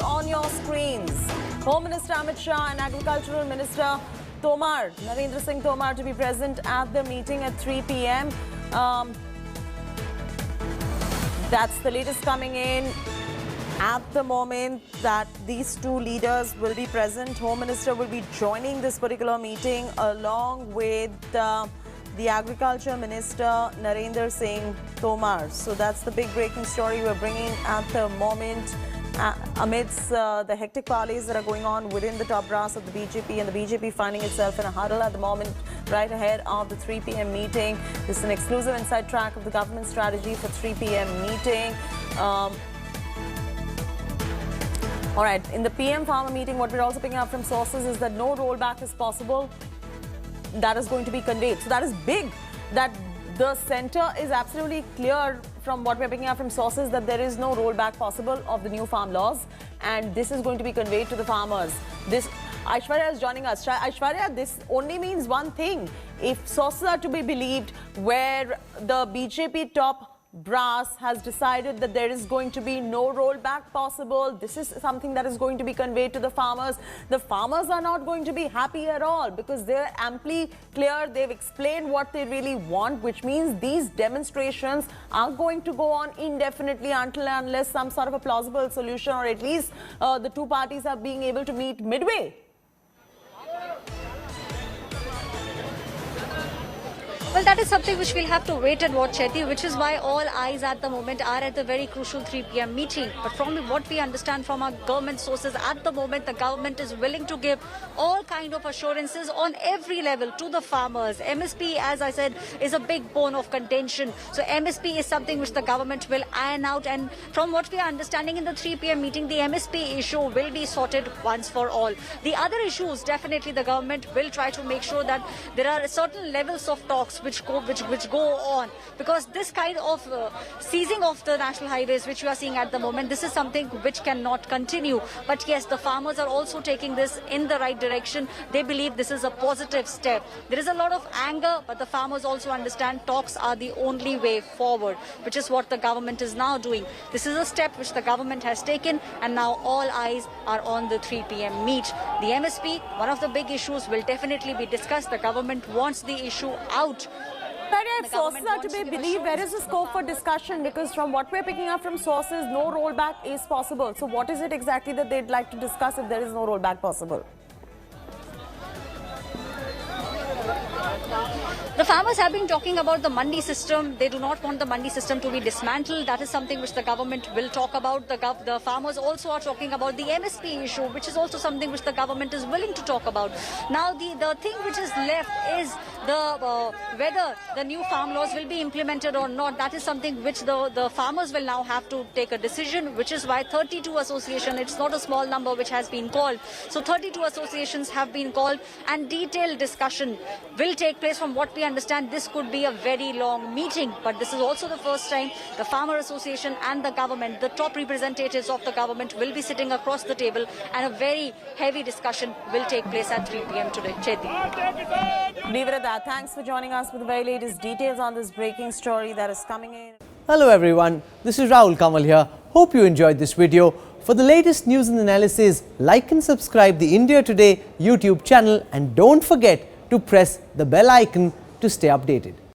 on your screens. Home Minister Amit Shah and Agricultural Minister Tomar, Narendra Singh Tomar, to be present at the meeting at 3 p.m. That's the latest coming in at the moment, that these two leaders will be present. Home Minister will be joining this particular meeting along with the Agriculture Minister Narendra Singh Tomar. So that's the big breaking story we're bringing at the moment. Amidst the hectic parleys that are going on within the top brass of the BJP, and the BJP finding itself in a huddle at the moment right ahead of the 3 p.m. meeting. This is an exclusive inside track of the government strategy for 3 p.m. meeting. All right, in the PM farmer meeting, what we're also picking up from sources is that no rollback is possible. That is going to be conveyed. So that is big, that the centre is absolutely clear from what we're picking up from sources that there is no rollback possible of the new farm laws, and this is going to be conveyed to the farmers. Aishwarya is joining us. Aishwarya, this only means one thing. If sources are to be believed, where the BJP top brass has decided that there is going to be no rollback possible, this is something that is going to be conveyed to the farmers. The farmers are not going to be happy at all, because they're amply clear. They've explained what they really want, which means these demonstrations are going to go on indefinitely until and unless some sort of a plausible solution, or at least the two parties are being able to meet midway. Well, that is something which we'll have to wait and watch, Chetty, which is why all eyes at the moment are at the very crucial 3 p.m. meeting. But from what we understand from our government sources, at the moment, the government is willing to give all kind of assurances on every level to the farmers. MSP, as I said, is a big bone of contention. So MSP is something which the government will iron out. And from what we are understanding in the 3 p.m. meeting, the MSP issue will be sorted once for all. The other issues, definitely the government will try to make sure that there are certain levels of talks which go on, because this kind of seizing of the national highways which we are seeing at the moment, this is something which cannot continue. But yes, the farmers are also taking this in the right direction. They believe this is a positive step. There is a lot of anger, but the farmers also understand talks are the only way forward, which is what the government is now doing. This is a step which the government has taken, and now all eyes are on the 3 p.m. meet. The MSP, one of the big issues, will definitely be discussed. The government wants the issue out. But if sources are to be believed, where is the scope for discussion? Because from what we're picking up from sources, no rollback is possible. So what is it exactly that they'd like to discuss if there is no rollback possible? The farmers have been talking about the mandi system. They do not want the mandi system to be dismantled. That is something which the government will talk about. The farmers also are talking about the MSP issue, which is also something which the government is willing to talk about. Now, the thing which is left is whether the new farm laws will be implemented or not. That is something which the farmers will now have to take a decision, which is why 32 associations, it's not a small number which has been called. So 32 associations have been called, and detailed discussion will take place. From what we understand, this could be a very long meeting, but this is also the first time the Farmer Association and the government, the top representatives of the government, will be sitting across the table, and a very heavy discussion will take place at 3 p.m. today. Chetty. Leave it at that. Thanks for joining us with the very latest details on this breaking story that is coming in. Hello everyone, this is Rahul Kamal here. Hope you enjoyed this video. For the latest news and analysis, like and subscribe the India Today YouTube channel, and don't forget to press the bell icon to stay updated.